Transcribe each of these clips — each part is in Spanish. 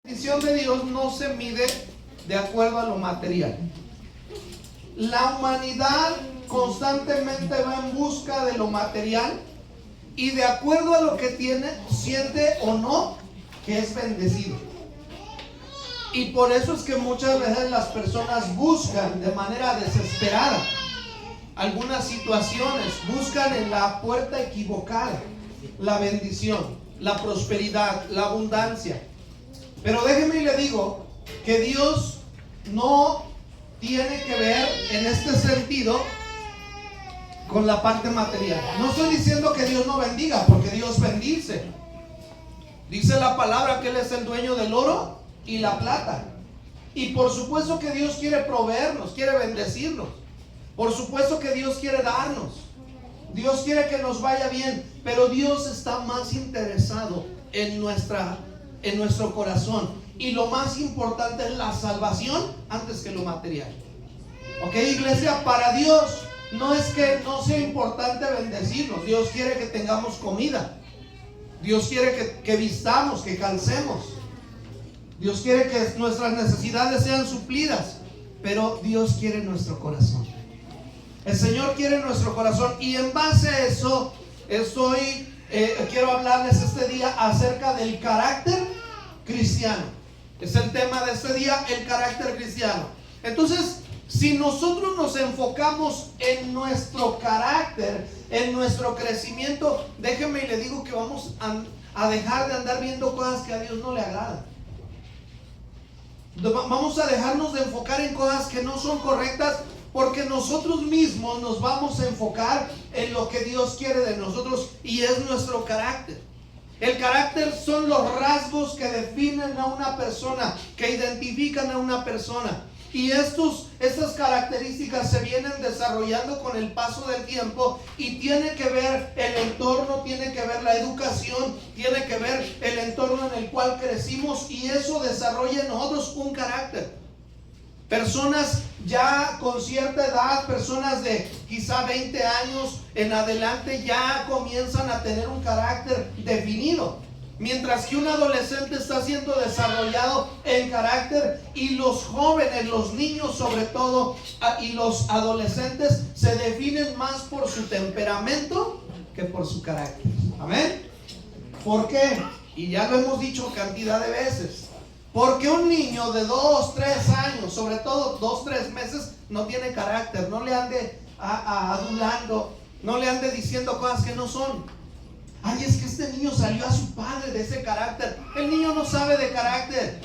bendición de Dios no se mide de acuerdo a lo material. La humanidad constantemente va en busca de lo material y de acuerdo a lo que tiene, siente o no que es bendecido. Y por eso es que muchas veces las personas buscan de manera desesperada algunas situaciones, buscan en la puerta equivocada la bendición, la prosperidad, la abundancia. Pero déjeme y le digo que Dios no tiene que ver en este sentido con la parte material. No estoy diciendo que Dios no bendiga, porque Dios bendice. Dice la palabra que Él es el dueño del oro y la plata. Y por supuesto que Dios quiere proveernos, quiere bendecirnos. Por supuesto que Dios quiere darnos. Dios quiere que nos vaya bien, pero Dios está más interesado en nuestro corazón. Y lo más importante es la salvación antes que lo material. Ok, iglesia, para Dios no es que no sea importante bendecirnos. Dios quiere que tengamos comida. Dios quiere que vistamos, que calcemos. Dios quiere que nuestras necesidades sean suplidas. Pero Dios quiere nuestro corazón. El Señor quiere nuestro corazón. Y en base a eso quiero hablarles este día acerca del carácter cristiano. Es el tema de este día, el carácter cristiano. Entonces, si nosotros nos enfocamos en nuestro carácter, en nuestro crecimiento, déjeme y le digo que vamos a dejar de andar viendo cosas que a Dios no le agradan. Vamos a dejarnos de enfocar en cosas que no son correctas, porque nosotros mismos nos vamos a enfocar en lo que Dios quiere de nosotros, y es nuestro carácter. El carácter son los rasgos que definen a una persona, que identifican a una persona. Y estas características se vienen desarrollando con el paso del tiempo, y tiene que ver el entorno, tiene que ver la educación, tiene que ver el entorno en el cual crecimos, y eso desarrolla en nosotros un carácter. Personas ya con cierta edad, personas de quizá 20 años en adelante, ya comienzan a tener un carácter definido. Mientras que un adolescente está siendo desarrollado en carácter, y los jóvenes, los niños sobre todo, y los adolescentes se definen más por su temperamento que por su carácter. Amén. ¿Por qué? Y ya lo hemos dicho cantidad de veces. Porque un niño de 2, 3 años, sobre todo 2, 3 meses, no tiene carácter. No le ande adulando, no le ande diciendo cosas que no son. Ay, es que este niño salió a su padre de ese carácter. El niño no sabe de carácter.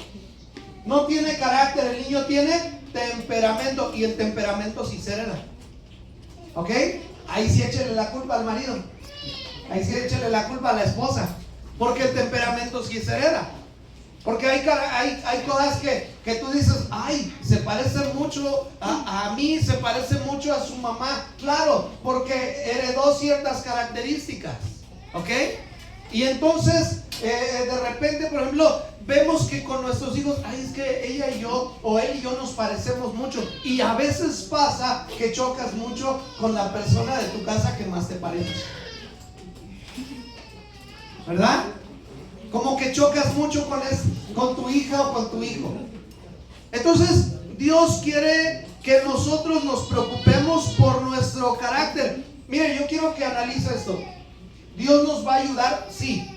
No tiene carácter, el niño tiene temperamento. Y el temperamento sí se hereda. ¿Ok? Ahí sí échele la culpa al marido. Ahí sí échele la culpa a la esposa. Porque el temperamento sí se hereda. Porque hay cosas que tú dices, ay, se parece mucho a mí, se parece mucho a su mamá. Claro, porque heredó ciertas características. ¿Ok? Y entonces, de repente, por ejemplo, vemos que con nuestros hijos, ay, es que ella y yo, o él y yo nos parecemos mucho. Y a veces pasa que chocas mucho con la persona de tu casa que más te parece. ¿Verdad? Como que chocas mucho con tu hija o con tu hijo. Entonces, Dios quiere que nosotros nos preocupemos por nuestro carácter. Mire, yo quiero que analice esto. Dios nos va a ayudar, sí.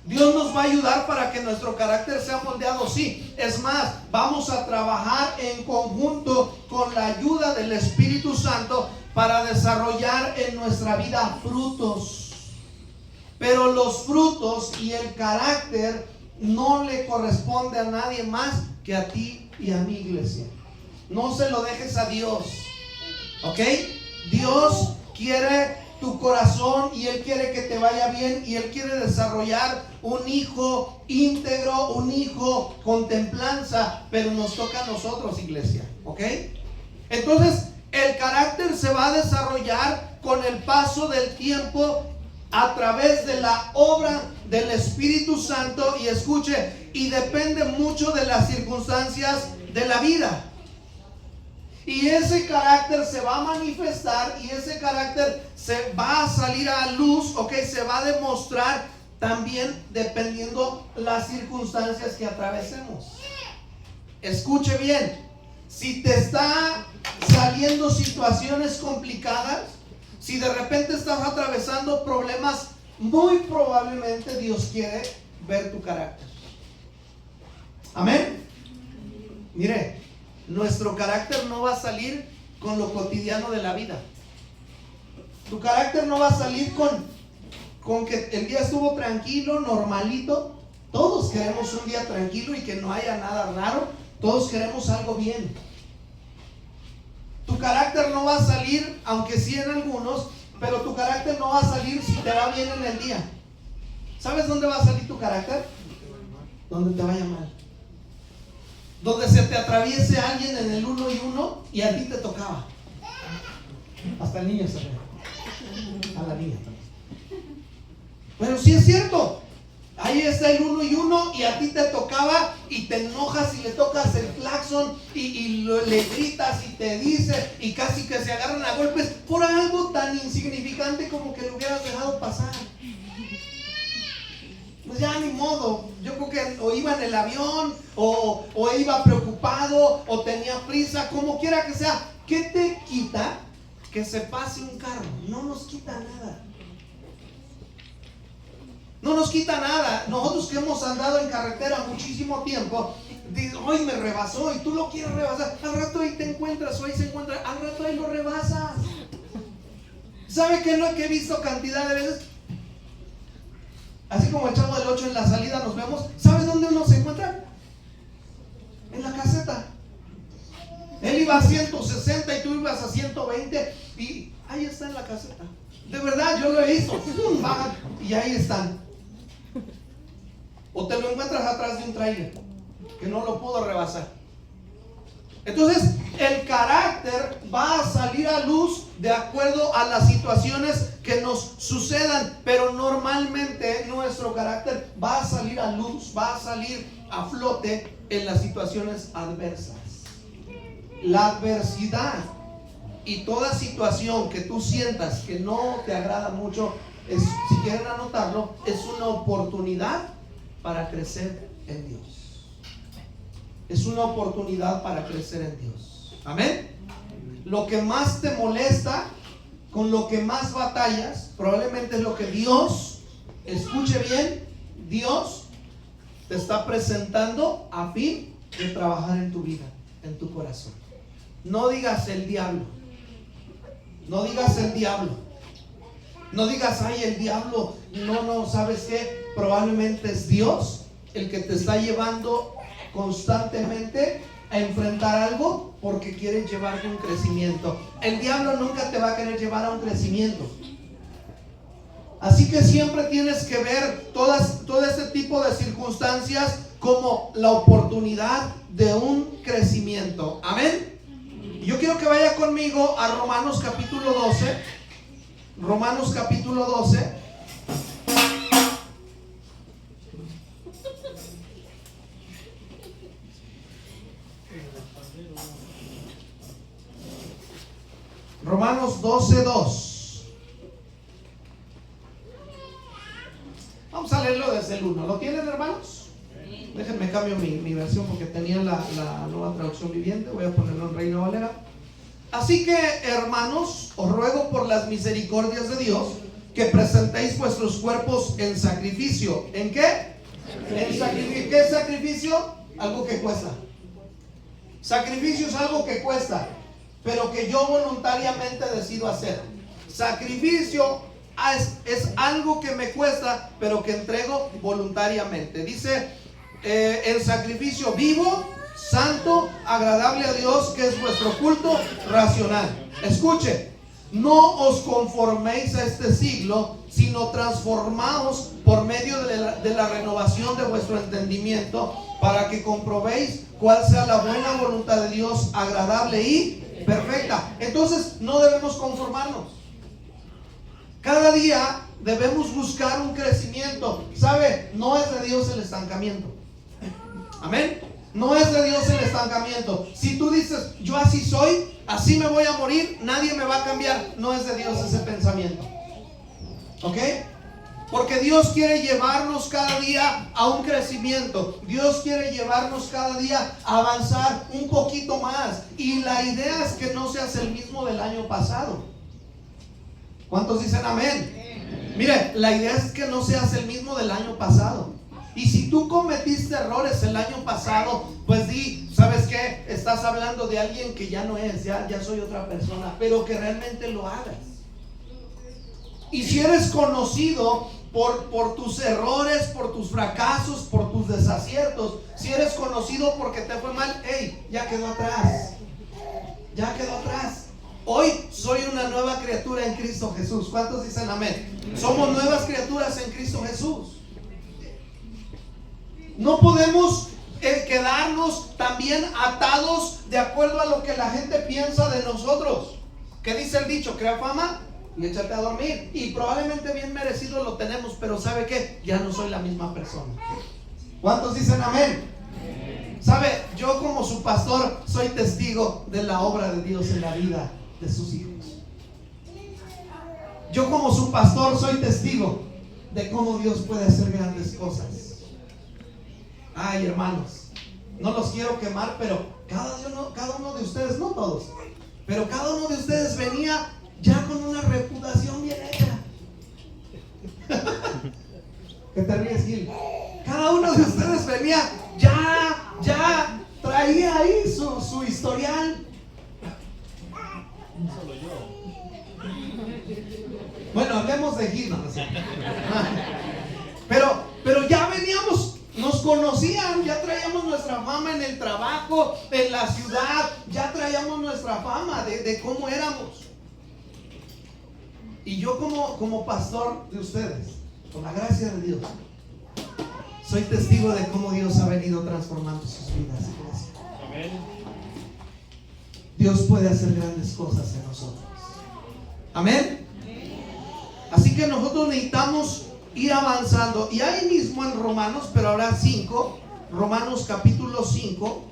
Dios nos va a ayudar para que nuestro carácter sea moldeado, sí. Es más, vamos a trabajar en conjunto con la ayuda del Espíritu Santo para desarrollar en nuestra vida frutos. Pero los frutos y el carácter no le corresponde a nadie más que a ti y a mi iglesia. No se lo dejes a Dios. ¿Ok? Dios quiere tu corazón, y Él quiere que te vaya bien, y Él quiere desarrollar un hijo íntegro, un hijo con templanza, pero nos toca a nosotros, iglesia. ¿Ok? Entonces, el carácter se va a desarrollar con el paso del tiempo, a través de la obra del Espíritu Santo, y escuche, y depende mucho de las circunstancias de la vida. Y ese carácter se va a manifestar, y ese carácter se va a salir a luz, ¿ok? Se va a demostrar también dependiendo las circunstancias que atravesemos. Escuche bien, si te está saliendo situaciones complicadas, si de repente estás atravesando problemas, muy probablemente Dios quiere ver tu carácter. Amén. Mire, nuestro carácter no va a salir con lo cotidiano de la vida. Tu carácter no va a salir con que el día estuvo tranquilo, normalito. Todos queremos un día tranquilo y que no haya nada raro. Todos queremos algo bien. Tu carácter no va a salir, aunque sí en algunos, pero tu carácter no va a salir si te va bien en el día. ¿Sabes dónde va a salir tu carácter? Donde te vaya mal. Donde se te atraviese alguien en el 1 y 1 y a ti te tocaba. Hasta el niño se ve. A la niña también. Pero sí es cierto. Ahí está el 1 y 1 y a ti te tocaba y te enojas y le tocas el claxon y le gritas y te dice y casi que se agarran a golpes por algo tan insignificante como que lo hubieras dejado pasar. Pues ya ni modo. Yo creo que o iba en el avión o iba preocupado o tenía prisa, como quiera que sea. ¿Qué te quita que se pase un carro? No nos quita nada. No nos quita nada. Nosotros que hemos andado en carretera muchísimo tiempo, hoy me rebasó y tú lo quieres rebasar. Al rato ahí te encuentras o ahí se encuentra. Al rato ahí lo rebasas. ¿Sabe qué es lo que he visto cantidad de veces? Así como el Chavo del 8 en la salida nos vemos. ¿Sabes dónde uno se encuentra? En la caseta. Él iba a 160 y tú ibas a 120 y ahí está en la caseta. De verdad, yo lo he visto. Bajan y ahí están. O te lo encuentras atrás de un tráiler que no lo pudo rebasar. Entonces, el carácter va a salir a luz de acuerdo a las situaciones que nos sucedan, pero normalmente nuestro carácter va a salir a luz, va a salir a flote en las situaciones adversas. La adversidad y toda situación que tú sientas que no te agrada mucho, si quieren anotarlo, es una oportunidad para crecer en Dios. Es una oportunidad para crecer en Dios. Amén. Lo que más te molesta, con lo que más batallas, probablemente es lo que Dios, escuche bien, Dios te está presentando a fin de trabajar en tu vida, en tu corazón. No digas el diablo. No digas el diablo. No digas, ay, el diablo. No, ¿sabes qué? Probablemente es Dios el que te está llevando constantemente a enfrentar algo porque quiere llevarte a un crecimiento. El diablo nunca te va a querer llevar a un crecimiento. Así que siempre tienes que ver todo este tipo de circunstancias como la oportunidad de un crecimiento. Amén. Yo quiero que vaya conmigo a Romanos capítulo 12. Romanos capítulo 12. Romanos 12:2. Vamos a leerlo desde el 1. ¿Lo tienen, hermanos? Déjenme cambio mi versión porque tenía la nueva traducción viviente. Voy a ponerlo en Reina Valera. Así que, hermanos, os ruego por las misericordias de Dios que presentéis vuestros cuerpos en sacrificio. ¿En qué? En sacrificio. ¿Qué es sacrificio? Algo que cuesta. Sacrificio es algo que cuesta, pero que yo voluntariamente decido hacer. Sacrificio es algo que me cuesta, pero que entrego voluntariamente. Dice el sacrificio vivo, santo, agradable a Dios, que es vuestro culto racional. Escuche, no os conforméis a este siglo, sino transformaos por medio de la renovación de vuestro entendimiento, para que comprobéis cuál sea la buena voluntad de Dios, agradable y perfecta. Entonces no debemos conformarnos. Cada día debemos buscar un crecimiento. ¿Sabe? No es de Dios el estancamiento. Amén. No es de Dios el estancamiento. Si tú dices, yo así soy, así me voy a morir, nadie me va a cambiar, no es de Dios ese pensamiento. ¿Ok? Porque Dios quiere llevarnos cada día a un crecimiento. Dios quiere llevarnos cada día a avanzar un poquito más. Y la idea es que no seas el mismo del año pasado. ¿Cuántos dicen amén? Mire, la idea es que no seas el mismo del año pasado. Y si tú cometiste errores el año pasado, pues di, ¿sabes qué? Estás hablando de alguien que ya no es, ya soy otra persona, pero que realmente lo hagas. Y si eres conocido por tus errores, por tus fracasos, por tus desaciertos, si eres conocido porque te fue mal, hey, ya quedó atrás. Ya quedó atrás. Hoy soy una nueva criatura en Cristo Jesús. ¿Cuántos dicen amén? Somos nuevas criaturas en Cristo Jesús. No podemos quedarnos también atados de acuerdo a lo que la gente piensa de nosotros. ¿Qué dice el dicho? Crea fama y échate a dormir. Y probablemente bien merecido lo tenemos, pero ¿sabe qué? Ya no soy la misma persona. ¿Cuántos dicen amén? ¿Sabe? Yo como su pastor soy testigo de la obra de Dios en la vida de sus hijos. Yo como su pastor soy testigo de cómo Dios puede hacer grandes cosas. Ay, hermanos, no los quiero quemar, pero cada uno de ustedes, no todos, pero cada uno de ustedes venía ya con una reputación bien hecha. ¿Qué te ríes, Gil? Cada uno de ustedes venía ya traía ahí su historial. Solo yo. Bueno, hablemos de Gil, no sé. Pero ya veníamos. Nos conocían, ya traíamos nuestra fama en el trabajo, en la ciudad, ya traíamos nuestra fama de cómo éramos. Y yo como pastor de ustedes, con la gracia de Dios, soy testigo de cómo Dios ha venido transformando sus vidas. Amén. Dios puede hacer grandes cosas en nosotros. Amén. Así que nosotros necesitamos ir avanzando. Y ahí mismo en Romanos, pero ahora 5, Romanos capítulo 5,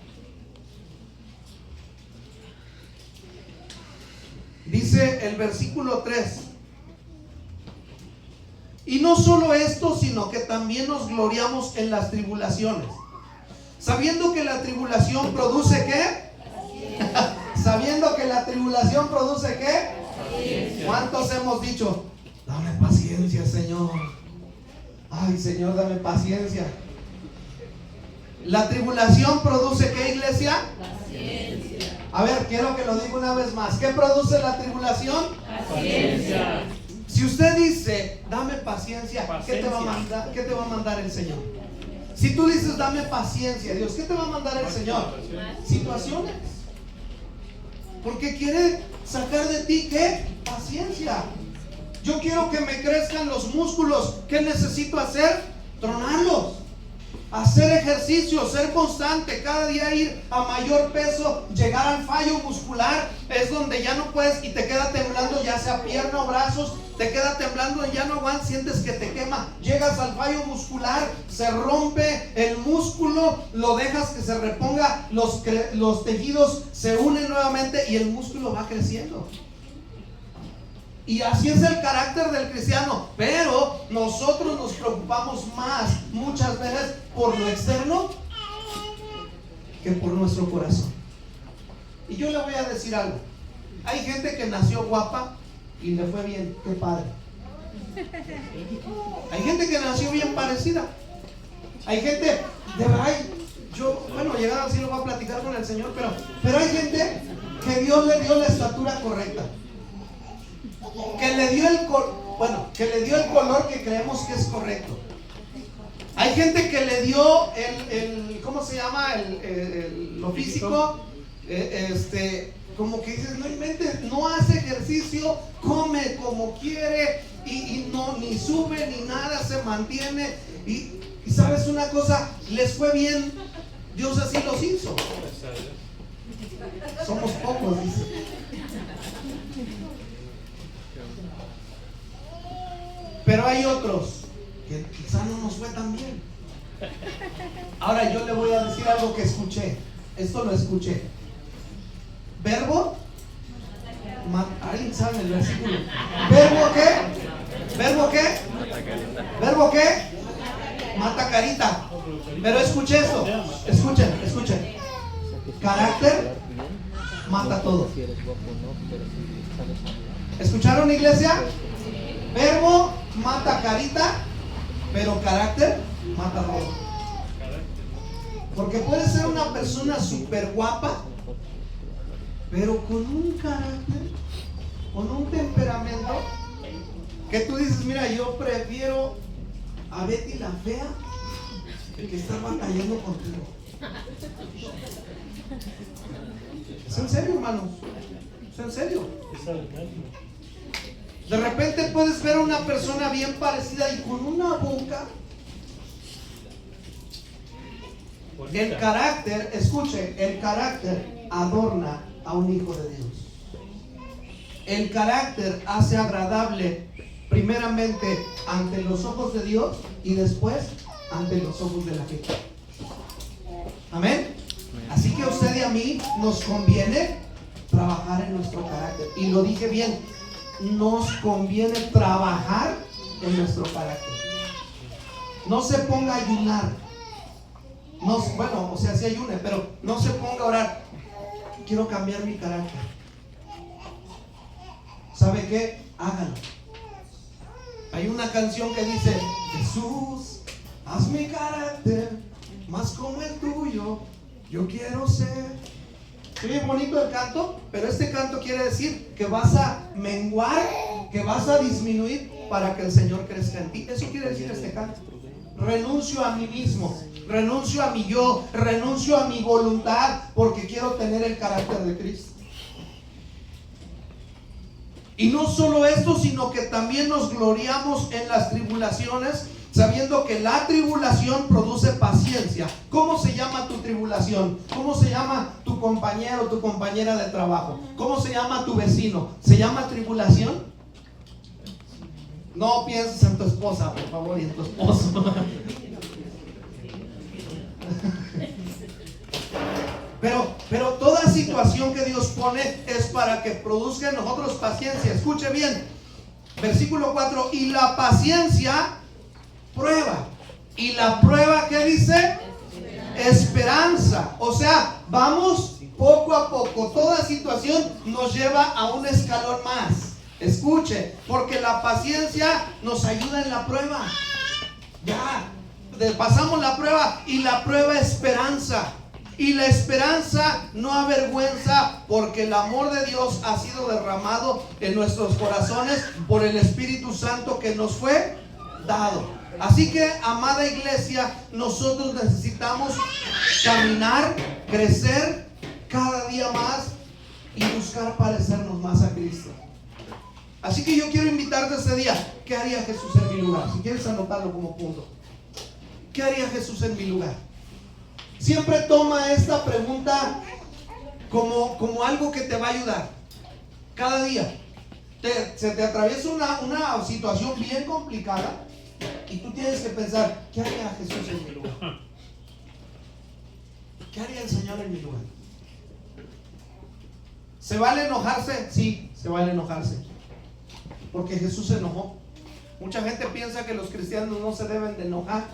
dice el versículo 3: y no solo esto, sino que también nos gloriamos en las tribulaciones, sabiendo que la tribulación produce ¿qué? Sabiendo que la tribulación produce ¿qué? ¿Cuántos hemos dicho: dame paciencia, Señor? Ay, Señor, dame paciencia. La tribulación produce ¿qué, iglesia? Paciencia. A ver, quiero que lo diga una vez más. ¿Qué produce la tribulación? Paciencia. Si usted dice, dame paciencia, Paciencia. ¿qué te va a mandar el Señor? Si tú dices, dame paciencia, Dios, ¿qué te va a mandar el Señor? Situaciones. Porque quiere sacar de ti ¿qué? Paciencia. Yo quiero que me crezcan los músculos. ¿Qué necesito hacer? Tronarlos. Hacer ejercicio, ser constante, cada día ir a mayor peso, llegar al fallo muscular. Es donde ya no puedes y te queda temblando, ya sea pierna o brazos, te queda temblando y ya no aguantas, sientes que te quema. Llegas al fallo muscular, se rompe el músculo, lo dejas que se reponga, los tejidos se unen nuevamente y el músculo va creciendo. Y así es el carácter del cristiano. Pero nosotros nos preocupamos más muchas veces por lo externo que por nuestro corazón. Y yo le voy a decir algo: hay gente que nació guapa y le fue bien, qué padre. Hay gente que nació bien parecida. Hay gente de ay, yo, bueno, llegar al cielo voy a platicar con el Señor, pero hay gente que Dios le dio la estatura correcta, que le dio el color que creemos que es correcto. Hay gente que le dio ¿cómo se llama? Lo físico, como que dices, no inventes, no hace ejercicio, come como quiere y no, ni sube ni nada, se mantiene. Y sabes una cosa, les fue bien, Dios así los hizo. Somos pocos, dice. Pero hay otros que quizá no nos fue tan bien. Ahora yo le voy a decir algo que escuché. Esto lo escuché. Verbo, ¿alguien sabe el versículo? ¿Verbo qué? ¿Verbo qué? ¿Verbo qué? Mata carita. Pero escuche esto. Escuchen. Carácter mata todo. ¿Escucharon, iglesia? Verbo mata carita, pero carácter mata todo. Porque puede ser una persona súper guapa, pero con un carácter, con un temperamento, que tú dices, mira, yo prefiero a Betty la fea que estar batallando contigo. ¿Es en serio, hermanos? ¿Es en serio? De repente puedes ver a una persona bien parecida y con una boca. El carácter, escuche, el carácter adorna a un hijo de Dios. El carácter hace agradable primeramente ante los ojos de Dios y después ante los ojos de la gente. Amén. Así que a usted y a mí nos conviene trabajar en nuestro carácter. Y lo dije bien, nos conviene trabajar en nuestro carácter. No se ponga a ayunar. No, bueno, o sea, sí ayune, pero no se ponga a orar. Quiero cambiar mi carácter. ¿Sabe qué? Hágalo. Hay una canción que dice: Jesús, haz mi carácter más como el tuyo, yo quiero ser. Es bien bonito el canto, pero este canto quiere decir que vas a menguar, que vas a disminuir para que el Señor crezca en ti. Eso quiere decir este canto. Renuncio a mí mismo, renuncio a mi yo, renuncio a mi voluntad, porque quiero tener el carácter de Cristo. Y no solo esto, sino que también nos gloriamos en las tribulaciones, sabiendo que la tribulación produce paciencia. ¿Cómo se llama tu tribulación? ¿Cómo se llama tu compañero o tu compañera de trabajo? ¿Cómo se llama tu vecino? ¿Se llama tribulación? No pienses en tu esposa, por favor, y en tu esposo. Pero toda situación que Dios pone es para que produzca en nosotros paciencia. Escuche bien, versículo 4: y la paciencia prueba. ¿Y la prueba qué dice? Esperanza. O sea, vamos poco a poco. Toda situación nos lleva a un escalón más. Escuche, porque la paciencia nos ayuda en la prueba. Ya, pasamos la prueba, y la prueba es esperanza. Y la esperanza no avergüenza, porque el amor de Dios ha sido derramado en nuestros corazones por el Espíritu Santo que nos fue dado. Así que, amada iglesia, nosotros necesitamos caminar, crecer cada día más y buscar parecernos más a Cristo. Así que yo quiero invitarte este día. ¿Qué haría Jesús en mi lugar? Si quieres anotarlo como punto. ¿Qué haría Jesús en mi lugar? Siempre toma esta pregunta como algo que te va a ayudar. Cada día se te atraviesa una situación bien complicada y tú tienes que pensar: ¿qué haría Jesús en mi lugar? ¿Qué haría el Señor en mi lugar? ¿Se vale enojarse? Sí, se vale enojarse, porque Jesús se enojó. Mucha gente piensa que los cristianos no se deben de enojar.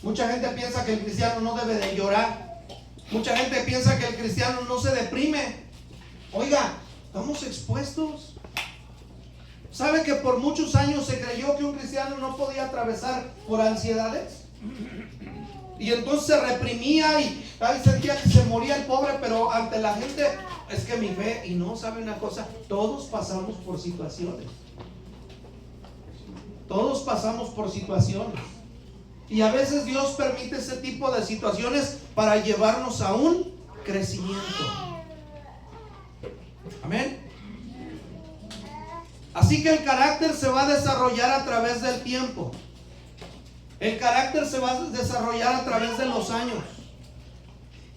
Mucha gente piensa que el cristiano no debe de llorar. Mucha gente piensa que el cristiano no se deprime. Oiga, estamos expuestos. ¿Sabe que por muchos años se creyó que un cristiano no podía atravesar por ansiedades? Y entonces se reprimía y sentía que se moría el pobre, pero ante la gente, es que mi fe. Y no, ¿sabe una cosa? Todos pasamos por situaciones. Todos pasamos por situaciones. Y a veces Dios permite ese tipo de situaciones para llevarnos a un crecimiento. Amén. Así que el carácter se va a desarrollar a través del tiempo. El carácter se va a desarrollar a través de los años.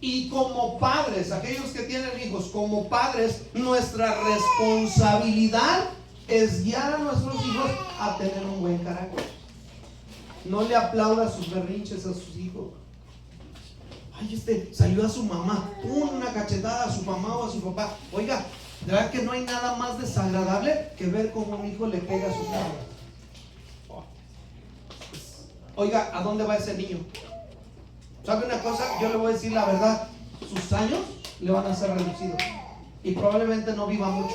Y como padres, aquellos que tienen hijos, como padres, nuestra responsabilidad es guiar a nuestros hijos a tener un buen carácter. No le aplauda sus berrinches a sus hijos. Ay, salió a su mamá, una cachetada a su mamá o a su papá. Oiga, ¿verdad que no hay nada más desagradable que ver cómo un hijo le pega a su padre? Oiga, ¿a dónde va ese niño? ¿Sabe una cosa? Yo le voy a decir la verdad. Sus años le van a ser reducidos y probablemente no viva mucho.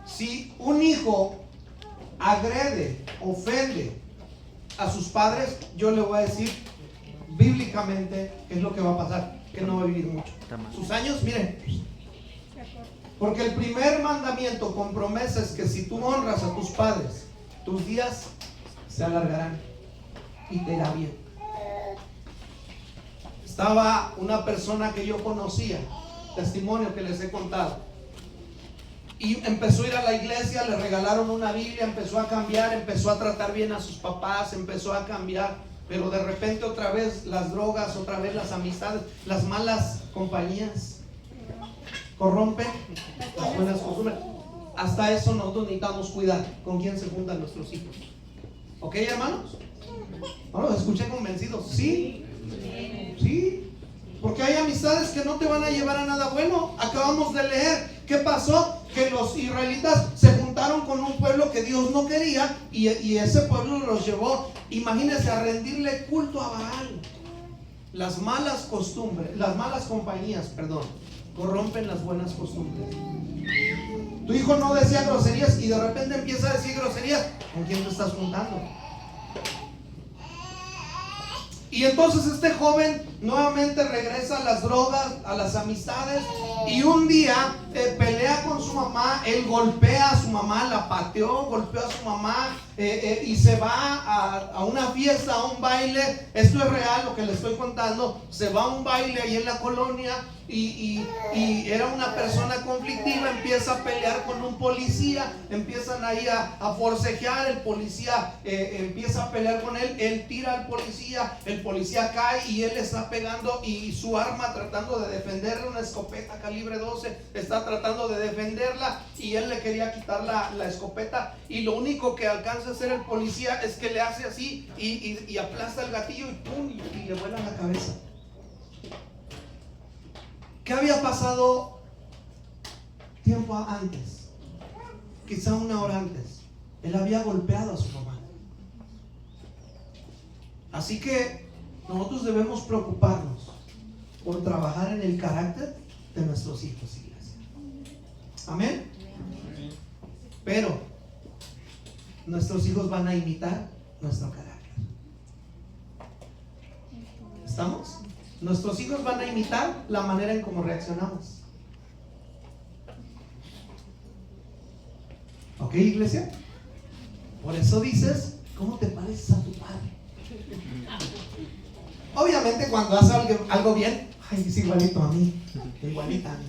Si un hijo agrede, ofende a sus padres, yo le voy a decir bíblicamente qué es lo que va a pasar, que no va a vivir mucho. Sus años, miren, porque el primer mandamiento con promesa es que si tú honras a tus padres, tus días se alargarán y te irá bien. Estaba una persona que yo conocía, testimonio que les he contado, y empezó a ir a la iglesia, le regalaron una Biblia, empezó a cambiar, empezó a tratar bien a sus papás, empezó a cambiar, pero de repente otra vez las drogas, otra vez las amistades, las malas compañías corrompen las buenas costumbres. Hasta eso nosotros necesitamos cuidar con quién se juntan nuestros hijos. ¿Ok, hermanos? Bueno, escuché convencidos. Sí, sí, porque hay amistades que no te van a llevar a nada bueno. Acabamos de leer qué pasó, que los israelitas se juntaron con un pueblo que Dios no quería, y ese pueblo los llevó, imagínense, a rendirle culto a Baal. Las malas costumbres, las malas compañías, perdón, corrompen las buenas costumbres. Tu hijo no decía groserías y de repente empieza a decir groserías. ¿Con quién te estás juntando? Y entonces este joven nuevamente regresa a las drogas, a las amistades, y un día pelea con su mamá. Él golpea a su mamá, la pateó, golpeó a su mamá, y se va a una fiesta, a un baile. Esto es real lo que le estoy contando. Se va a un baile ahí en la colonia, y era una persona conflictiva. Empieza a pelear con un policía, empiezan ahí a forcejear. El policía empieza a pelear con él, él tira al policía, el policía cae y él le está pegando, y su arma tratando de defenderle, una escopeta calibre 12, está tratando de defenderla, y él le quería quitar la escopeta, y lo único que alcanza a hacer el policía es que le hace así y aplasta el gatillo, y ¡pum!, y le vuela la cabeza. ¿Qué había pasado tiempo antes? Quizá una hora antes. Él había golpeado a su mamá. Así que nosotros debemos preocuparnos por trabajar en el carácter de nuestros hijos, iglesia. Amén. Pero nuestros hijos van a imitar nuestro carácter. ¿Estamos? Nuestros hijos van a imitar la manera en cómo reaccionamos. ¿Ok, iglesia? Por eso dices, ¿cómo te pareces a tu padre? Obviamente cuando haces algo bien, ay, es igualito a mí, igualita a mí.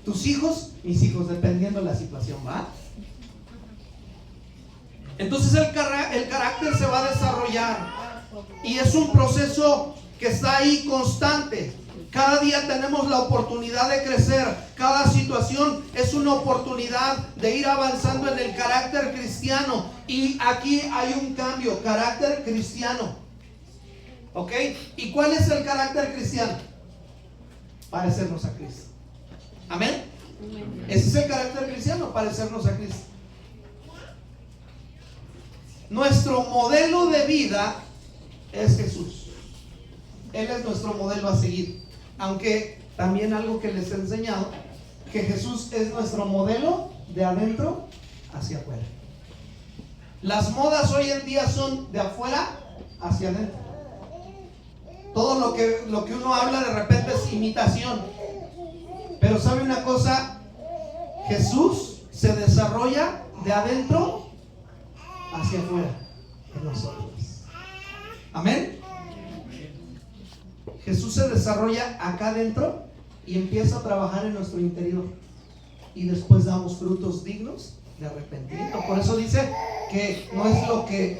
Tus hijos, mis hijos, dependiendo de la situación, ¿va? Entonces el carácter se va a desarrollar, y es un proceso que está ahí constante. Cada día tenemos la oportunidad de crecer. Cada situación es una oportunidad de ir avanzando en el carácter cristiano. Y aquí hay un cambio, carácter cristiano. ¿Ok? ¿Y cuál es el carácter cristiano? Parecernos a Cristo. ¿Amén? Ese es el carácter cristiano, parecernos a Cristo. Nuestro modelo de vida es Jesús. Él es nuestro modelo a seguir. Aunque también algo que les he enseñado, que Jesús es nuestro modelo de adentro hacia afuera. Las modas hoy en día son de afuera hacia adentro. Todo lo que uno habla de repente es imitación. Pero ¿sabe una cosa? Jesús se desarrolla de adentro hacia afuera en nosotros. Amén. Jesús se desarrolla acá adentro y empieza a trabajar en nuestro interior, y después damos frutos dignos de arrepentimiento. Por eso dice que no es lo que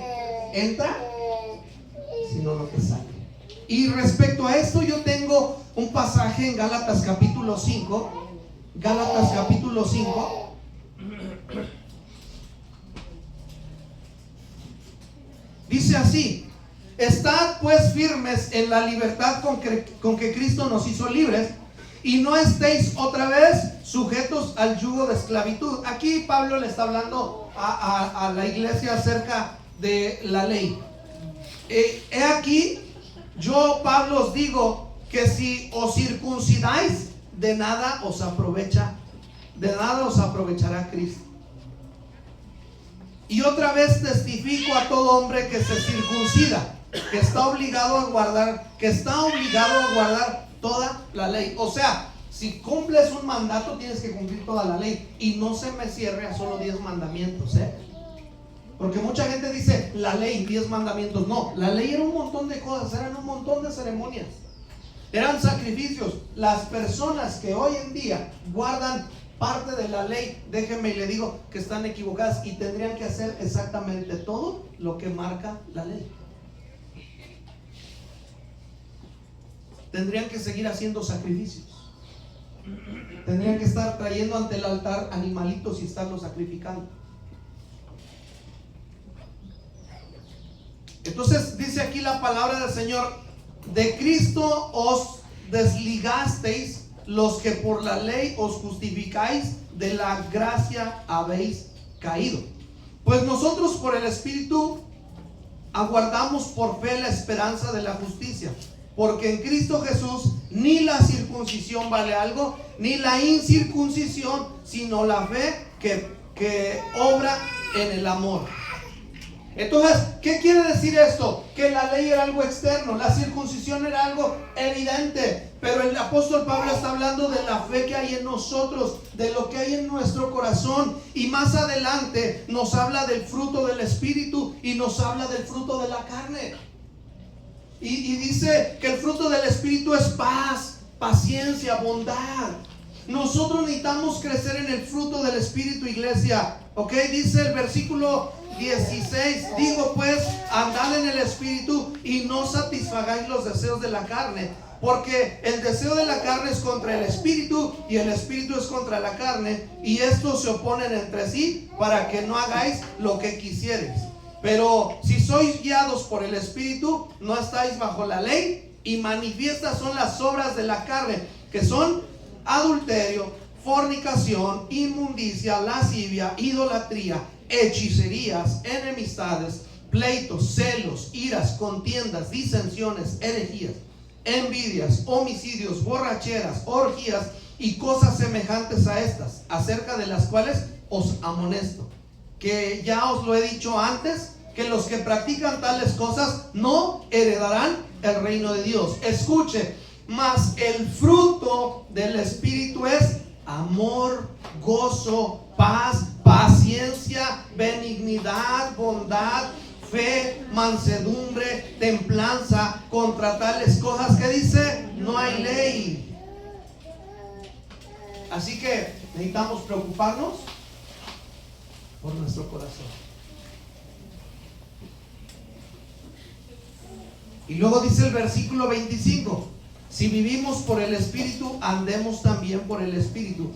entra, sino lo que sale. Y respecto a esto, yo tengo un pasaje en Gálatas capítulo 5. Gálatas capítulo 5. Dice así: estad pues firmes en la libertad con que Cristo nos hizo libres, y no estéis otra vez sujetos al yugo de esclavitud. Aquí Pablo le está hablando a la iglesia acerca de la ley. He aquí, yo Pablo os digo que si os circuncidáis, de nada os aprovechará Cristo. Y otra vez testifico a todo hombre que se circuncida, que está obligado a guardar toda la ley. O sea, si cumples un mandato, tienes que cumplir toda la ley. Y no se me cierre a solo 10 mandamientos, porque mucha gente dice la ley, 10 mandamientos. No, la ley era un montón de cosas, eran un montón de ceremonias, eran sacrificios. Las personas que hoy en día guardan parte de la ley, déjenme y le digo que están equivocadas y tendrían que hacer exactamente todo lo que marca la ley. Tendrían que seguir haciendo sacrificios, tendrían que estar trayendo ante el altar animalitos y estarlos sacrificando. Entonces dice aquí la palabra del Señor: de Cristo os desligasteis los que por la ley os justificáis, de la gracia habéis caído. Pues nosotros por el Espíritu aguardamos por fe la esperanza de la justicia. Porque en Cristo Jesús ni la circuncisión vale algo, ni la incircuncisión, sino la fe que obra en el amor. Entonces, ¿qué quiere decir esto? Que la ley era algo externo, la circuncisión era algo evidente, pero el apóstol Pablo está hablando de la fe que hay en nosotros, de lo que hay en nuestro corazón, y más adelante nos habla del fruto del Espíritu y nos habla del fruto de la carne. Y dice que el fruto del Espíritu es paz, paciencia, bondad. Nosotros necesitamos crecer en el fruto del Espíritu, iglesia. Ok, dice el versículo 16: digo pues, andad en el Espíritu y no satisfagáis los deseos de la carne, porque el deseo de la carne es contra el Espíritu y el Espíritu es contra la carne, y estos se oponen entre sí para que no hagáis lo que quisiereis. Pero si sois guiados por el Espíritu, no estáis bajo la ley. Y manifiestas son las obras de la carne, que son adulterio, fornicación, inmundicia, lascivia, idolatría, hechicerías, enemistades, pleitos, celos, iras, contiendas, disensiones, herejías, envidias, homicidios, borracheras, orgías y cosas semejantes a estas, acerca de las cuales os amonesto, que ya os lo he dicho antes, que los que practican tales cosas no heredarán el reino de Dios. Escuche, mas el fruto del Espíritu es amor, gozo, paz, paciencia, benignidad, bondad, fe, mansedumbre, templanza. Contra tales cosas, que dice, no hay ley. Así que necesitamos preocuparnos por nuestro corazón. Y luego dice el versículo 25: si vivimos por el Espíritu, andemos también por el Espíritu.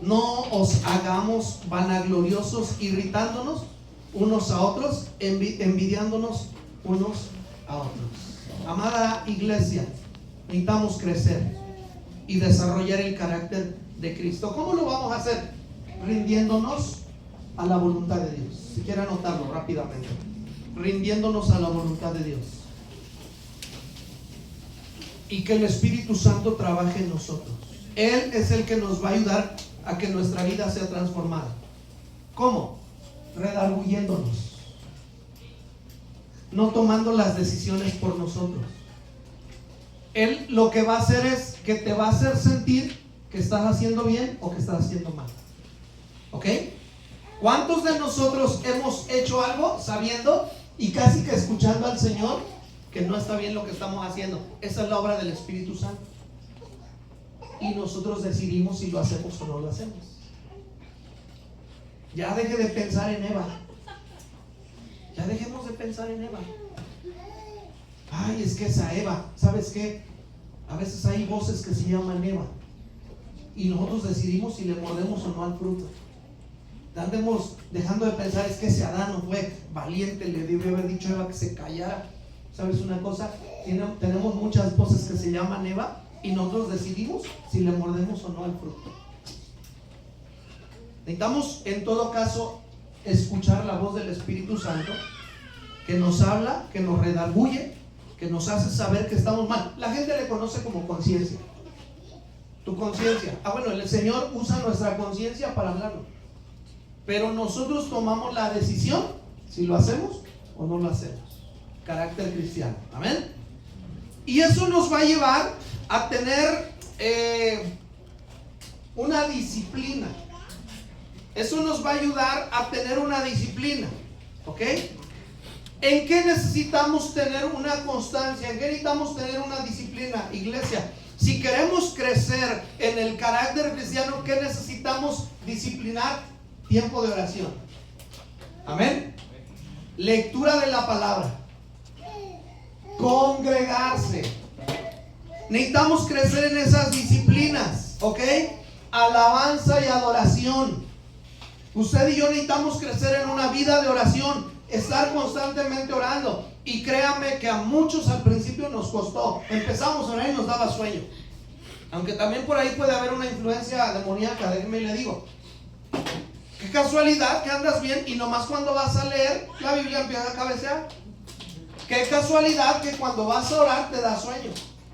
No os hagamos vanagloriosos, irritándonos unos a otros, envidiándonos unos a otros. Amada iglesia, necesitamos crecer y desarrollar el carácter de Cristo. ¿Cómo lo vamos a hacer? Rindiéndonos a la voluntad de Dios. Si quiere anotarlo rápidamente: rindiéndonos a la voluntad de Dios, y que el Espíritu Santo trabaje en nosotros. Él es el que nos va a ayudar a que nuestra vida sea transformada. ¿Cómo? Redarguyéndonos, no tomando las decisiones por nosotros. Él lo que va a hacer es que te va a hacer sentir que estás haciendo bien o que estás haciendo mal. ¿Ok? ¿Cuántos de nosotros hemos hecho algo sabiendo y casi que escuchando al Señor que no está bien lo que estamos haciendo? Esa es la obra del Espíritu Santo. Y nosotros decidimos si lo hacemos o no lo hacemos. Ya deje de pensar en Eva. Ya dejemos de pensar en Eva. Ay, es que esa Eva, ¿sabes qué? A veces hay voces que se llaman Eva, y nosotros decidimos si le mordemos o no al fruto. Andemos dejando de pensar, es que ese Adán no fue valiente, le debió haber dicho a Eva que se callara. ¿Sabes una cosa? Tenemos muchas voces que se llaman Eva, y nosotros decidimos si le mordemos o no al fruto. Necesitamos en todo caso escuchar la voz del Espíritu Santo, que nos habla, que nos redarguye, que nos hace saber que estamos mal. La gente le conoce como conciencia. Tu conciencia. Bueno, el Señor usa nuestra conciencia para hablarnos. Pero nosotros tomamos la decisión si lo hacemos o no lo hacemos. Carácter cristiano. Amén. Y eso nos va a llevar a tener una disciplina. Eso nos va a ayudar a tener una disciplina. ¿Ok? ¿En qué necesitamos tener una constancia? ¿En qué necesitamos tener una disciplina, iglesia? Si queremos crecer en el carácter cristiano, ¿qué necesitamos disciplinar? Tiempo de oración. Amén. Lectura de la palabra. Congregarse. Necesitamos crecer en esas disciplinas. ¿Ok? Alabanza y adoración. Usted y yo necesitamos crecer en una vida de oración. Estar constantemente orando. Y créame que a muchos al principio nos costó. Empezamos a orar y nos daba sueño. Aunque también por ahí puede haber una influencia demoníaca. Déjeme le digo. Qué casualidad que andas bien y nomás cuando vas a leer la Biblia empieza a cabecear. Qué casualidad que cuando vas a orar te da sueño.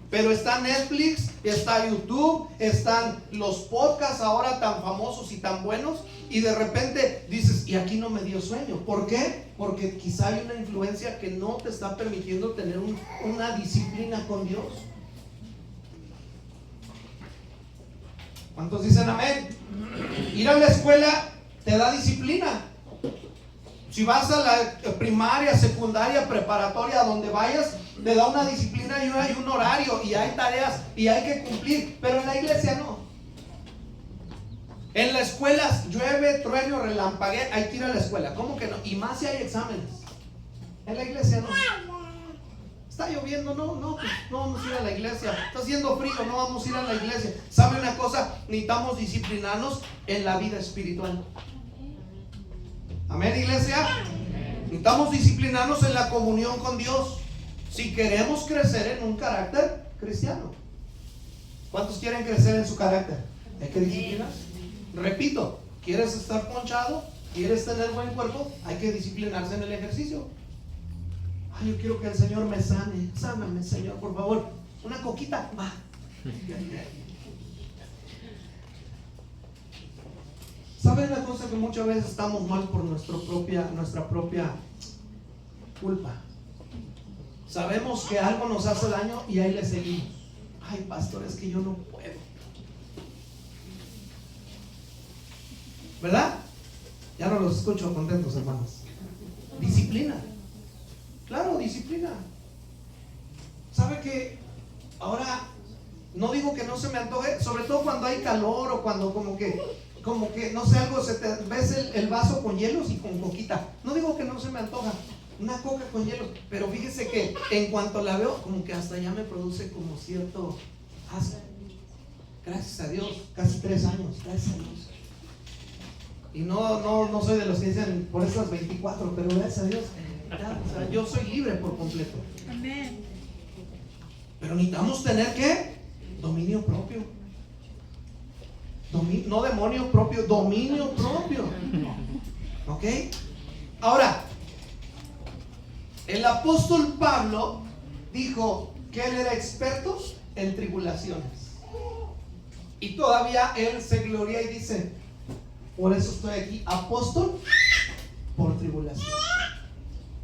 Pero está Netflix, está YouTube, están los podcasts ahora tan famosos y tan buenos. Y de repente dices, y aquí no me dio sueño. ¿Por qué? Porque quizá hay una influencia que no te está permitiendo tener una disciplina con Dios. ¿Cuántos dicen amén? Ir a la escuela te da disciplina. Si vas a la primaria, secundaria, preparatoria, donde vayas, te da una disciplina y hay un horario y hay tareas y hay que cumplir. Pero en la iglesia no. En la escuela llueve, trueno, relampaguea, hay que ir a la escuela. ¿Cómo que no? Y más si hay exámenes. En la iglesia no. Está lloviendo, no vamos a ir a la iglesia. Está haciendo frío, no vamos a ir a la iglesia. ¿Sabe una cosa? Necesitamos disciplinarnos en la vida espiritual. Amén, iglesia. Necesitamos disciplinarnos en la comunión con Dios si queremos crecer en un carácter cristiano. ¿Cuántos quieren crecer en su carácter? Hay que disciplinarse. Repito, ¿quieres estar ponchado? ¿Quieres tener buen cuerpo? Hay que disciplinarse en el ejercicio. Ay, yo quiero que el Señor me sane. Sáname, Señor, por favor. Una coquita. Va. ¿Saben una cosa? Que muchas veces estamos mal por nuestra propia culpa. Sabemos que algo nos hace daño y ahí le seguimos. Ay, pastor, es que yo no puedo. ¿Verdad? Ya no los escucho contentos, hermanos. Disciplina. Claro, disciplina. ¿Sabe que ahora no digo que no se me antoje? Sobre todo cuando hay calor o cuando como que no sé, algo se te ves el vaso con hielos y con coquita. No digo que no se me antoja una coca con hielos, pero fíjese que en cuanto la veo, como que hasta ya me produce como cierto asco. Gracias a Dios, casi 3 años, gracias a Dios. Y no soy de los que dicen por esas 24, pero gracias a Dios, ya, o sea, yo soy libre por completo. Amén. Pero necesitamos tener ¿qué? Dominio propio. No demonio propio, dominio propio. ¿Ok? Ahora, el apóstol Pablo dijo que él era experto en tribulaciones. Y todavía él se gloria y dice, por eso estoy aquí, apóstol por tribulación.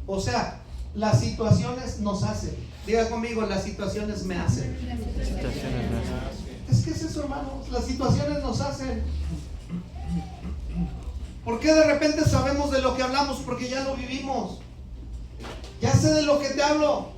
O sea, las situaciones nos hacen. Diga conmigo, las situaciones me hacen. Es que es eso, hermanos, las situaciones nos hacen. ¿Por qué de repente sabemos de lo que hablamos? Porque ya lo vivimos. Ya sé de lo que te hablo,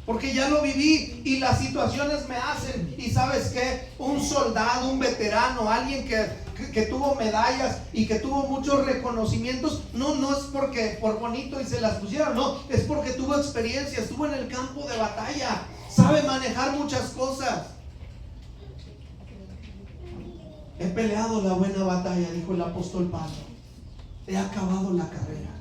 porque ya lo viví y las situaciones me hacen. Y ¿sabes qué? Un soldado, un veterano, alguien que tuvo medallas y que tuvo muchos reconocimientos, no es porque por bonito y se las pusieron, no, es porque tuvo experiencia, estuvo en el campo de batalla, sabe manejar muchas cosas. He peleado la buena batalla, dijo el apóstol Pablo. He acabado la carrera.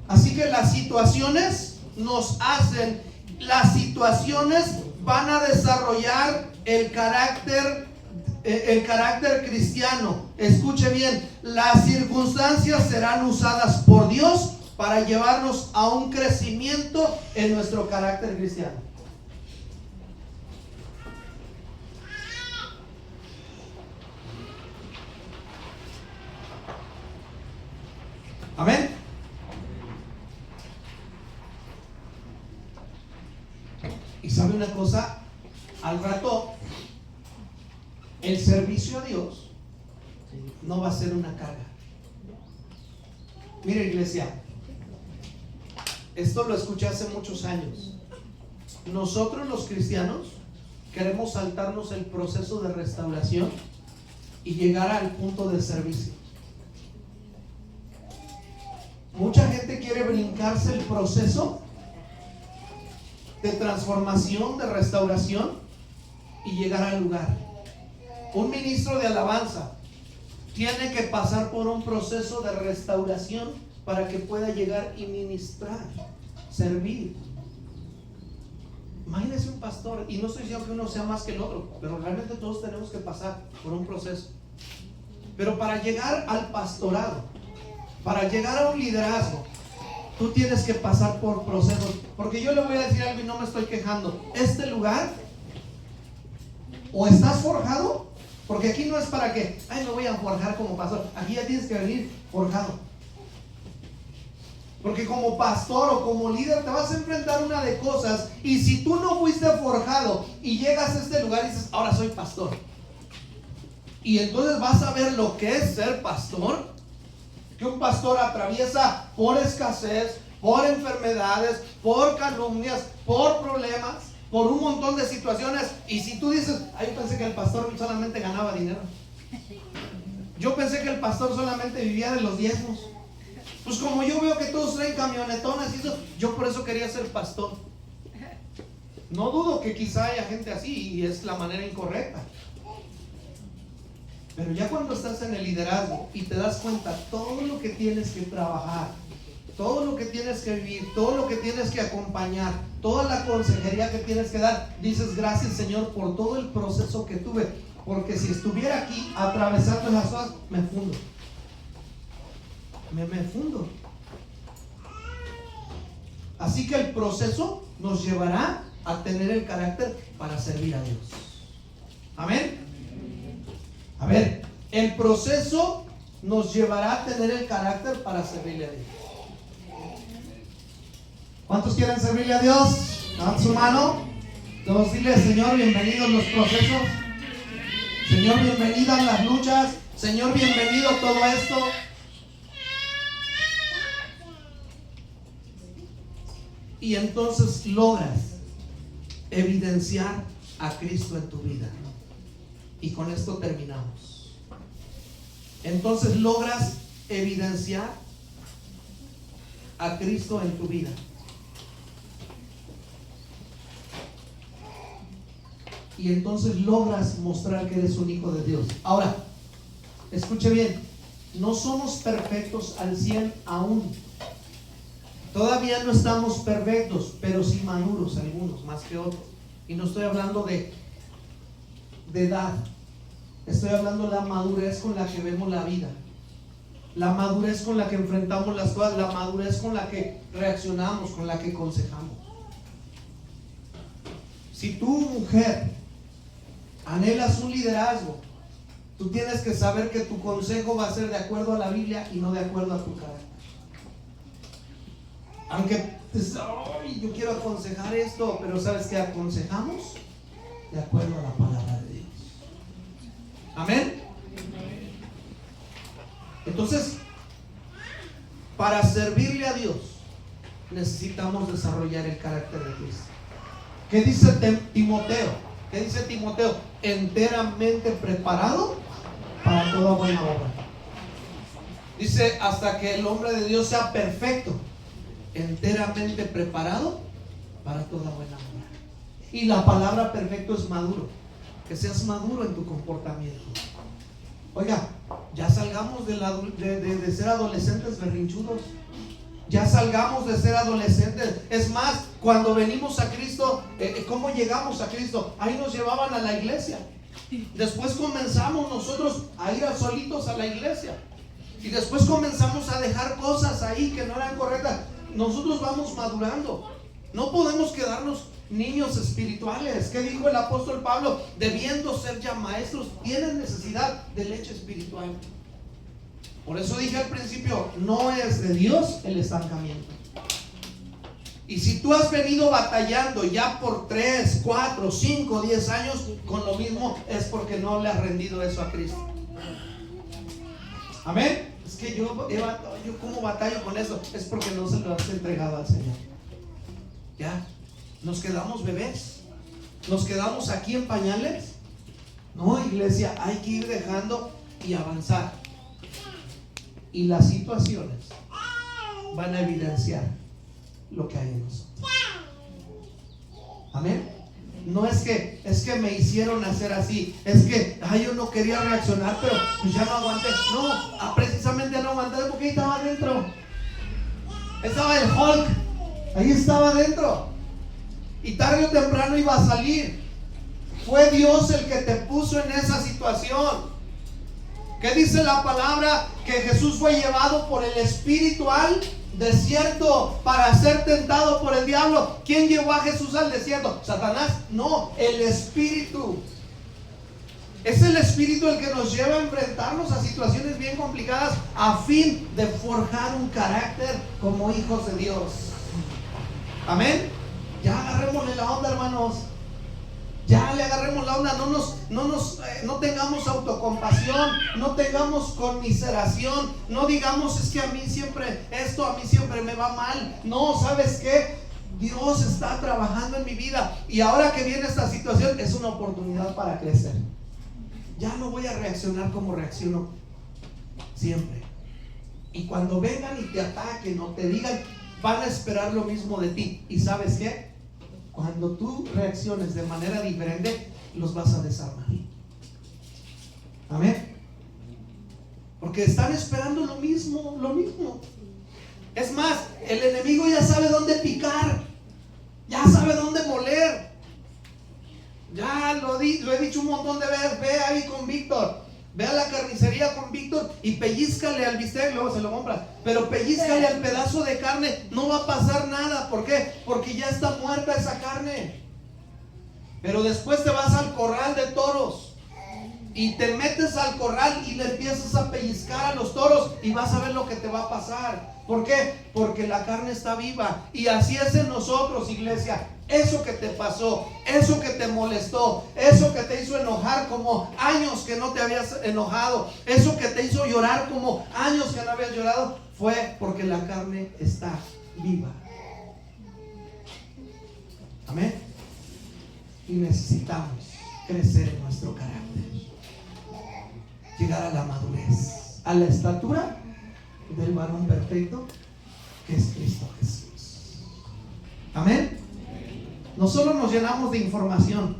Así que las situaciones nos hacen, las situaciones van a desarrollar el carácter cristiano. Escuche bien, las circunstancias serán usadas por Dios para llevarnos a un crecimiento en nuestro carácter cristiano. Amén. Y sabe una cosa, al rato el servicio a Dios no va a ser una carga. Mire, iglesia, esto lo escuché hace muchos años. Nosotros los cristianos queremos saltarnos el proceso de restauración y llegar al punto de servicio. Mucha gente quiere brincarse el proceso de transformación, de restauración y llegar al lugar. Un ministro de alabanza tiene que pasar por un proceso de restauración para que pueda llegar y ministrar, servir. Imagínese un pastor, y no estoy diciendo que uno sea más que el otro, pero realmente todos tenemos que pasar por un proceso. Pero para llegar al pastorado, para llegar a un liderazgo, tú tienes que pasar por procesos. Porque yo le voy a decir algo y no me estoy quejando. Este lugar, o estás forjado, porque aquí no es para que, ay, me voy a forjar como pastor. Aquí ya tienes que venir forjado. Porque como pastor o como líder te vas a enfrentar una de cosas. Y si tú no fuiste forjado y llegas a este lugar y dices, ahora soy pastor, y entonces vas a ver lo que es ser pastor. Que un pastor atraviesa por escasez, por enfermedades, por calumnias, por problemas, por un montón de situaciones. Y si tú dices, ay, yo pensé que el pastor solamente ganaba dinero, yo pensé que el pastor solamente vivía de los diezmos, pues como yo veo que todos traen camionetones y eso, yo por eso quería ser pastor. No dudo que quizá haya gente así y es la manera incorrecta. Pero ya cuando estás en el liderazgo y te das cuenta todo lo que tienes que trabajar, todo lo que tienes que vivir, todo lo que tienes que acompañar, toda la consejería que tienes que dar, dices, gracias Señor por todo el proceso que tuve, porque si estuviera aquí atravesando las cosas, me fundo. Me fundo. Así que el proceso nos llevará a tener el carácter para servir a Dios. Amén. A ver, el proceso nos llevará a tener el carácter para servirle a Dios. ¿Cuántos quieren servirle a Dios? Levanten su mano. Todos dile, Señor, bienvenidos los procesos. Señor, bienvenidas las luchas. Señor, bienvenido todo esto. Y entonces logras evidenciar a Cristo en tu vida. Y con esto terminamos. Entonces logras evidenciar a Cristo en tu vida. Y entonces logras mostrar que eres un hijo de Dios. Ahora, escuche bien, no somos perfectos al 100 aún. Todavía no estamos perfectos, pero sí maduros algunos, más que otros. Y no estoy hablando de edad. Estoy hablando de la madurez con la que vemos la vida, la madurez con la que enfrentamos las cosas, la madurez con la que reaccionamos, con la que aconsejamos. Si tú, mujer, anhelas un liderazgo, tú tienes que saber que tu consejo va a ser de acuerdo a la Biblia y no de acuerdo a tu carácter. Aunque yo quiero aconsejar esto, pero ¿sabes qué? Aconsejamos de acuerdo a la palabra de Dios. Amén. Entonces, para servirle a Dios necesitamos desarrollar el carácter de Cristo. ¿Qué dice Timoteo? ¿Qué dice Timoteo? Enteramente preparado para toda buena obra. Dice, hasta que el hombre de Dios sea perfecto, enteramente preparado para toda buena obra. Y la palabra perfecto es maduro. Que seas maduro en tu comportamiento. Oiga, ya salgamos de ser adolescentes berrinchudos. Ya salgamos de ser adolescentes. Es más, cuando venimos a Cristo, ¿cómo llegamos a Cristo? Ahí nos llevaban a la iglesia. Después comenzamos nosotros a ir solitos a la iglesia. Y después comenzamos a dejar cosas ahí que no eran correctas. Nosotros vamos madurando. No podemos quedarnos niños espirituales. ¿Qué dijo el apóstol Pablo? Debiendo ser ya maestros, tienen necesidad de leche espiritual. Por eso dije al principio, no es de Dios el estancamiento. Y si tú has venido batallando ya por 3, 4, 5, 10 años con lo mismo, es porque no le has rendido eso a Cristo. Amén. Es que yo como batallo con eso, es porque no se lo has entregado al Señor. Ya, nos quedamos bebés, nos quedamos aquí en pañales. No, iglesia, hay que ir dejando y avanzar. Y las situaciones van a evidenciar lo que hay en nosotros. Amén. No es que me hicieron hacer así, es que yo no quería reaccionar, pero pues ya no aguanté. No, precisamente no aguanté porque ahí estaba adentro. Estaba el Hulk, ahí estaba adentro. Y tarde o temprano iba a salir. Fue Dios el que te puso en esa situación. ¿Qué dice la palabra? Que Jesús fue llevado por el espíritu al desierto para ser tentado por el diablo. ¿Quién llevó a Jesús al desierto? ¿Satanás? No, el espíritu. Es el espíritu el que nos lleva a enfrentarnos a situaciones bien complicadas a fin de forjar un carácter como hijos de Dios. Amén. Ya agarrémosle la onda, hermanos. Ya le agarremos la onda. No tengamos autocompasión, no tengamos conmiseración, no digamos es que a mí siempre me va mal. No, ¿sabes qué? Dios está trabajando en mi vida y ahora que viene esta situación es una oportunidad para crecer. Ya no voy a reaccionar como reacciono siempre. Y cuando vengan y te ataquen o te digan, van a esperar lo mismo de ti. ¿Y sabes qué? Cuando tú reacciones de manera diferente, los vas a desarmar. Amén. Porque están esperando lo mismo. Es más, el enemigo ya sabe dónde picar, ya sabe dónde moler. Ya lo he dicho un montón de veces. Ve ahí con Víctor, ve a la carnicería con Víctor y pellízcale al bistec, luego se lo compras, pero pellízcale al pedazo de carne, no va a pasar nada. ¿Por qué? Porque ya está muerta esa carne. Pero después te vas al corral de toros y te metes al corral y le empiezas a pellizcar a los toros y vas a ver lo que te va a pasar. ¿Por qué? Porque la carne está viva. Y así es en nosotros, iglesia. Eso que te pasó, eso que te molestó, eso que te hizo enojar como años que no te habías enojado, eso que te hizo llorar como años que no habías llorado, fue porque la carne está viva. Amén. Y necesitamos crecer en nuestro carácter, llegar a la madurez, a la estatura del varón perfecto que es Cristo Jesús. Amén. No solo nos llenamos de información,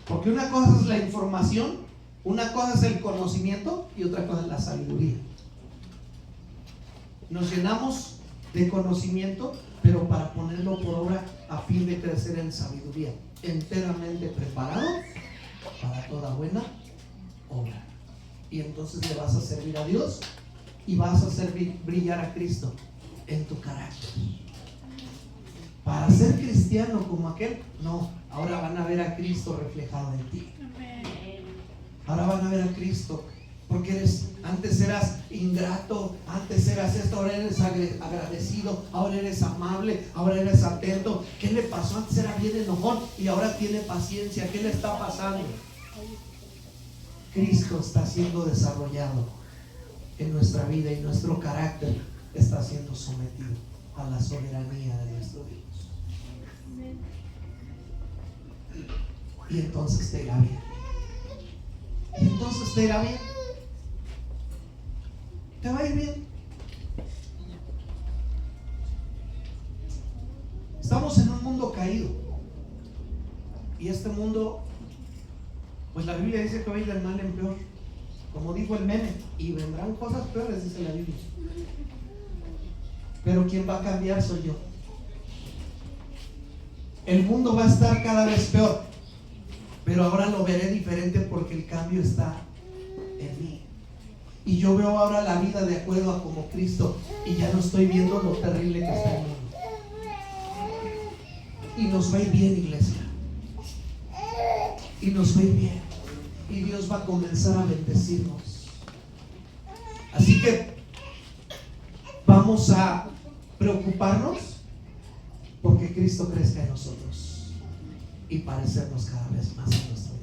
porque una cosa es la información, una cosa es el conocimiento y otra cosa es la sabiduría. Nos llenamos de conocimiento, pero para ponerlo por obra a fin de crecer en sabiduría, enteramente preparado para toda buena obra. Y entonces le vas a servir a Dios y vas a hacer brillar a Cristo en tu carácter. Para ser cristiano como aquel, no, ahora van a ver a Cristo reflejado en ti. Ahora van a ver a Cristo, porque antes eras ingrato, antes eras esto, ahora eres agradecido, ahora eres amable, ahora eres atento. ¿Qué le pasó? Antes era bien enojón y ahora tiene paciencia. ¿Qué le está pasando? Cristo está siendo desarrollado en nuestra vida y nuestro carácter está siendo sometido a la soberanía de nuestro Dios. Y entonces te irá bien. Y entonces te irá bien. Te va a ir bien. Estamos en un mundo caído. Y este mundo, pues la Biblia dice que va a ir de mal en peor. Como dijo el meme, y vendrán cosas peores, dice la Biblia. Pero quien va a cambiar soy yo. El mundo va a estar cada vez peor, pero ahora lo veré diferente porque el cambio está en mí. Y yo veo ahora la vida de acuerdo a como Cristo, y ya no estoy viendo lo terrible que está el mundo. Y nos va a ir bien, iglesia. Y nos va a ir bien. Y Dios va a comenzar a bendecirnos. Así que vamos a preocuparnos porque Cristo crezca en nosotros y parecernos cada vez más a nuestro